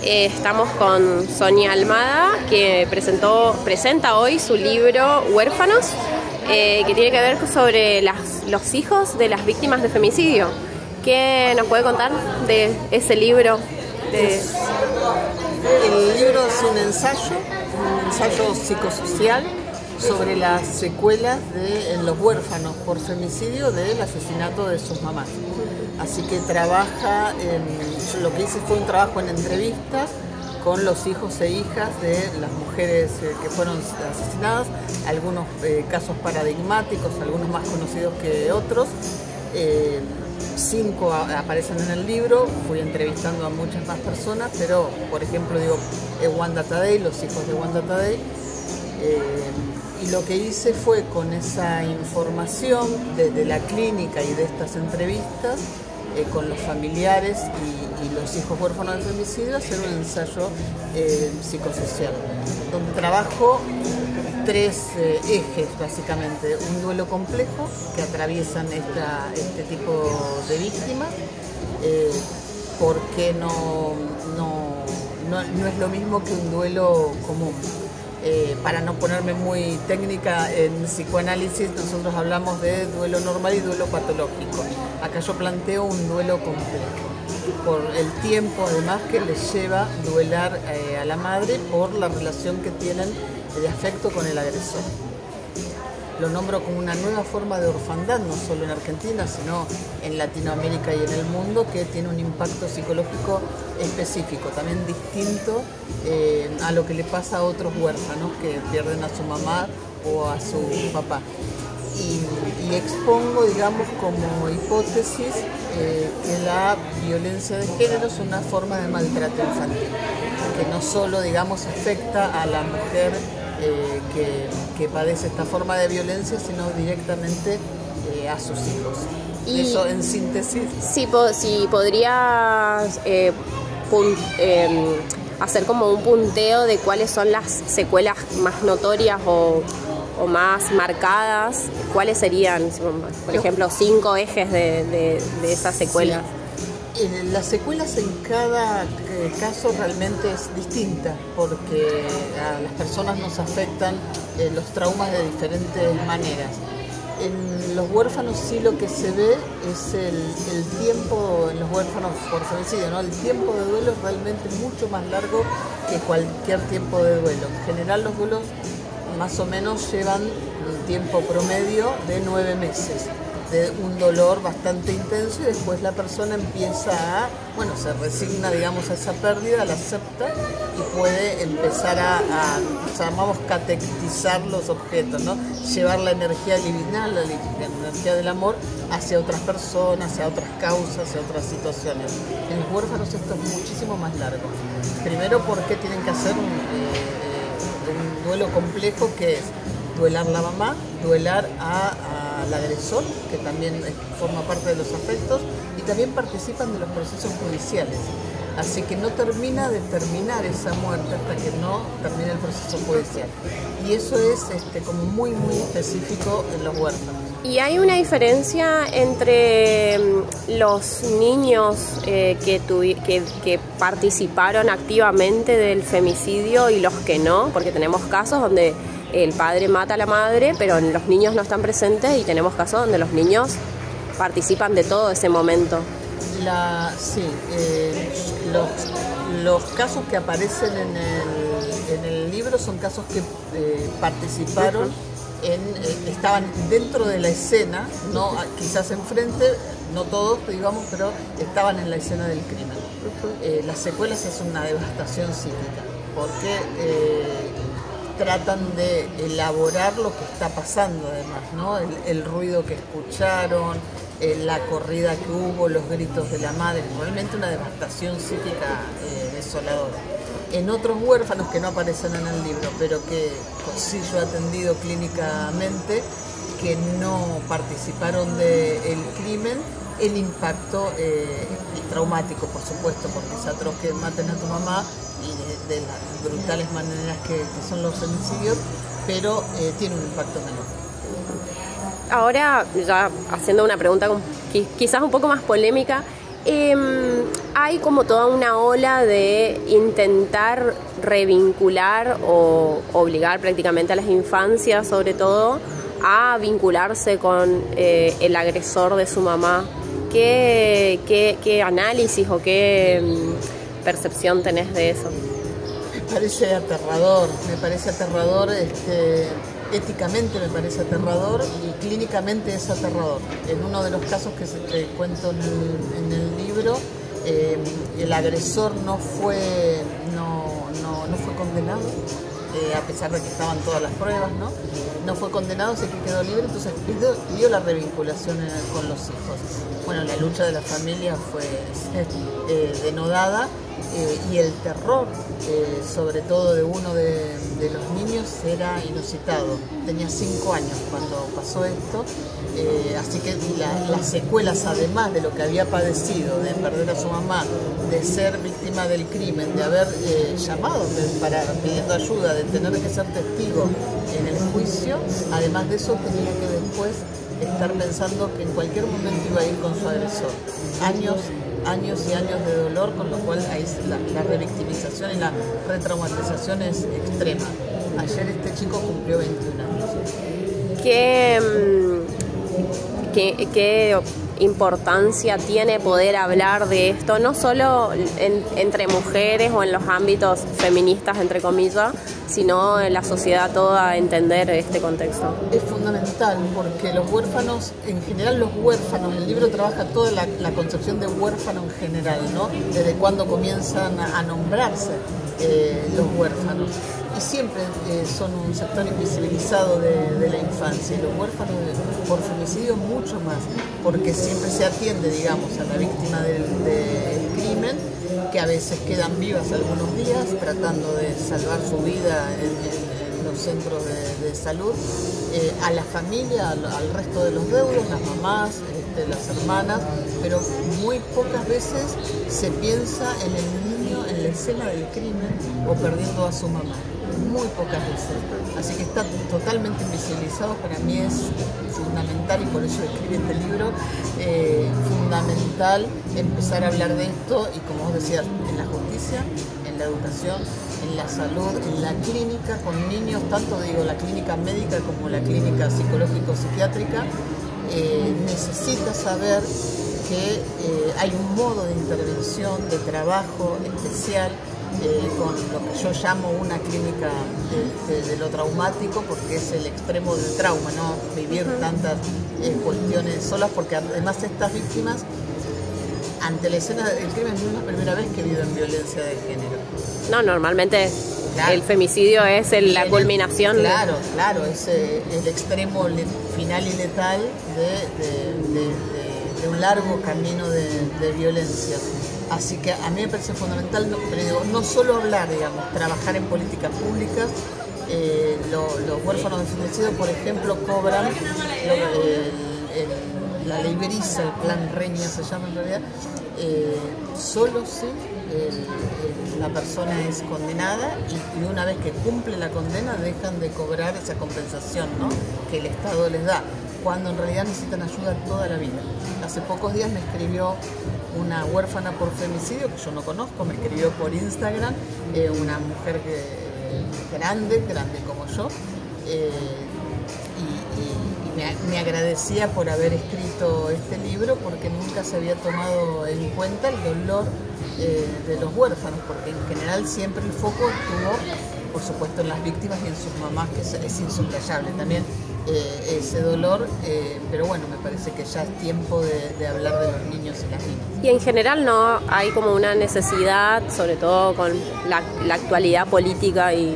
Estamos con Sonia Almada, que presenta hoy su libro Huérfanos, que tiene que ver sobre los hijos de las víctimas de femicidio. ¿Qué nos puede contar de ese libro? El libro es un ensayo psicosocial sobre las secuelas en los huérfanos por femicidio del asesinato de sus mamás. Así que lo que hice fue un trabajo en entrevistas con los hijos e hijas de las mujeres que fueron asesinadas, algunos casos paradigmáticos, algunos más conocidos que otros. 5 aparecen en el libro, fui entrevistando a muchas más personas, pero por ejemplo Wanda Tadei, los hijos de Wanda Tadei, y lo que hice fue con esa información desde la clínica y de estas entrevistas con los familiares y los hijos huérfanos del femicidio, hacer un ensayo psicosocial, donde trabajo 3 ejes básicamente: un duelo complejo que atraviesan este tipo de víctimas, porque no es lo mismo que un duelo común. Para no ponerme muy técnica en psicoanálisis, nosotros hablamos de duelo normal y duelo patológico. Acá yo planteo un duelo complejo, por el tiempo además que les lleva duelar a la madre por la relación que tienen de afecto con el agresor. Lo nombro como una nueva forma de orfandad, no solo en Argentina, sino en Latinoamérica y en el mundo, que tiene un impacto psicológico específico, también distinto a lo que le pasa a otros huérfanos que pierden a su mamá o a su papá. Y expongo, digamos, como hipótesis que la violencia de género es una forma de maltrato infantil, que no solo, digamos, afecta a la mujer que padece esta forma de violencia, sino directamente a sus hijos. Y eso en síntesis. Si podrías hacer como un punteo de cuáles son las secuelas más notorias o más marcadas, ¿cuáles serían, por ejemplo, 5 ejes de esas secuelas? Sí. Las secuelas en cada caso realmente es distinta, porque a las personas nos afectan los traumas de diferentes maneras. En los huérfanos sí lo que se ve es el tiempo, en los huérfanos por femicidio, ¿no? El tiempo de duelo es realmente mucho más largo que cualquier tiempo de duelo. En general los duelos más o menos llevan un tiempo promedio de 9 meses. De un dolor bastante intenso, y después la persona empieza se resigna, digamos, a esa pérdida, la acepta y puede empezar llamamos catequizar los objetos, ¿no? Llevar la energía liminal, la energía del amor hacia otras personas, hacia otras causas, hacia otras situaciones. En los huérfanos esto es muchísimo más largo. Primero porque tienen que hacer un duelo complejo, que es duelar la mamá, duelar al agresor, que también forma parte de los afectos, y también participan de los procesos judiciales. Así que no termina de terminar esa muerte hasta que no termine el proceso judicial. Y eso es como muy específico en los huérfanos. ¿Y hay una diferencia entre los niños que participaron activamente del femicidio y los que no? Porque tenemos casos donde el padre mata a la madre, pero los niños no están presentes, y tenemos casos donde los niños participan de todo ese momento. Los casos que aparecen en el libro son casos que participaron, estaban dentro de la escena, no quizás enfrente, no todos, digamos, pero estaban en la escena del crimen. Las secuelas es una devastación psíquica, porque tratan de elaborar lo que está pasando además, ¿no? El ruido que escucharon, la corrida que hubo, los gritos de la madre, realmente una devastación psíquica desoladora. En otros huérfanos que no aparecen en el libro, pero que sí yo he atendido clínicamente, que no participaron del crimen, el impacto es traumático, por supuesto, porque es atroz que maten a tu mamá, y de las brutales maneras que son los femicidios, pero tiene un impacto menor. Ahora, ya haciendo una pregunta quizás un poco más polémica, hay como toda una ola de intentar revincular o obligar prácticamente a las infancias, sobre todo, a vincularse con el agresor de su mamá. ¿Qué análisis o qué percepción tenés de eso? Me parece aterrador, éticamente me parece aterrador y clínicamente es aterrador. En uno de los casos que te cuento en el libro, el agresor no fue condenado, a pesar de que estaban todas las pruebas, no fue condenado, así que quedó libre, entonces pidió la revinculación con los hijos. Bueno, la lucha de la familia fue denodada, y el terror, sobre todo de uno de los niños, era inusitado. Tenía 5 años cuando pasó esto, así que las secuelas, además de lo que había padecido, de perder a su mamá, de ser víctima del crimen, de haber llamado pidiendo ayuda, de tener que ser testigo en el juicio, además de eso tenía que después estar pensando que en cualquier momento iba a ir con su agresor. Años y años de dolor, con lo cual ahí la revictimización y la retraumatización es extrema. Ayer este chico cumplió 21 años. ¿Qué importancia tiene poder hablar de esto, no solo entre mujeres o en los ámbitos feministas, entre comillas, sino en la sociedad toda, entender este contexto? Es fundamental, porque los huérfanos, en general los huérfanos, el libro trabaja toda la concepción de huérfano en general, ¿no? Desde cuando comienzan a nombrarse los huérfanos. Y siempre son un sector invisibilizado de la infancia, y los huérfanos por femicidio mucho más, porque siempre se atiende, digamos, a la víctima del crimen, que a veces quedan vivas algunos días tratando de salvar su vida en los centros de salud, a la familia, al resto de los deudos, las mamás, las hermanas, pero muy pocas veces se piensa en el niño en la escena del crimen o perdiendo a su mamá. Muy pocas veces, así que está totalmente invisibilizado. Para mí es fundamental, y por eso escribí este libro, fundamental empezar a hablar de esto, y como vos decías, en la justicia, en la educación, en la salud, en la clínica con niños, tanto digo la clínica médica como la clínica psicológico-psiquiátrica, necesita saber que hay un modo de intervención, de trabajo especial, con lo que yo llamo una clínica de lo traumático, porque es el extremo del trauma, no vivir tantas cuestiones solas, porque además estas víctimas, ante la escena del crimen, no es la primera vez que viven violencia de género. No, normalmente claro, el femicidio es la culminación. Claro, es el extremo final y letal de un largo camino de violencia. Así que a mí me parece fundamental, pero digo, no solo hablar, digamos, trabajar en políticas públicas. Los huérfanos de femicidio, por ejemplo, cobran la ley Berisa, el plan Reña se llama en realidad, solo si la persona es condenada, y una vez que cumple la condena dejan de cobrar esa compensación, ¿no?, que el Estado les da, cuando en realidad necesitan ayuda toda la vida. Hace pocos días me escribió una huérfana por femicidio, que yo no conozco, me escribió por Instagram, una mujer grande como yo, y me agradecía por haber escrito este libro, porque nunca se había tomado en cuenta el dolor de los huérfanos, porque en general siempre el foco estuvo, por supuesto, en las víctimas y en sus mamás, que es insoslayable también ese dolor, pero bueno, me parece que ya es tiempo de hablar de los niños y las niñas. Y en general no hay como una necesidad, sobre todo con la actualidad política, y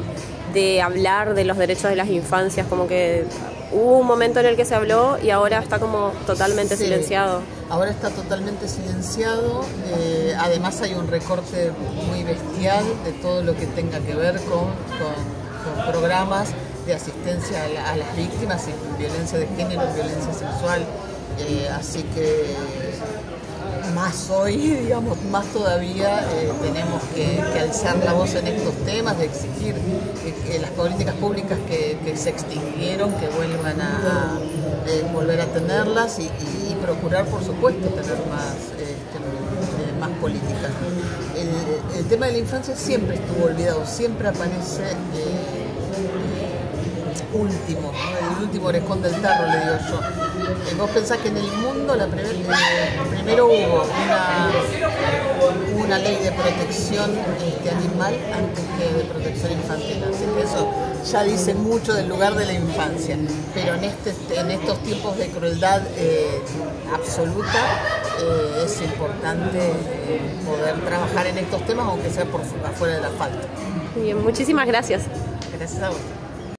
de hablar de los derechos de las infancias, como que hubo un momento en el que se habló y ahora está como totalmente silenciado. Ahora está totalmente silenciado, además hay un recorte muy bestial de todo lo que tenga que ver con programas de asistencia a las víctimas en violencia de género, en violencia sexual, así que más hoy, digamos, más todavía tenemos que alzar la voz en estos temas, de exigir que las políticas públicas que se extinguieron, que vuelvan a volver a tenerlas, y procurar, por supuesto, tener más política. El tema de la infancia siempre estuvo olvidado, siempre aparece último, ¿no? El último orejón del tarro, le digo yo. Vos pensás que en el mundo primero hubo una ley de protección animal antes que de protección infantil, así que eso ya dice mucho del lugar de la infancia, pero en estos tiempos de crueldad absoluta es importante poder trabajar en estos temas, aunque sea por afuera de la falta. Muy bien, muchísimas gracias. Gracias a vos.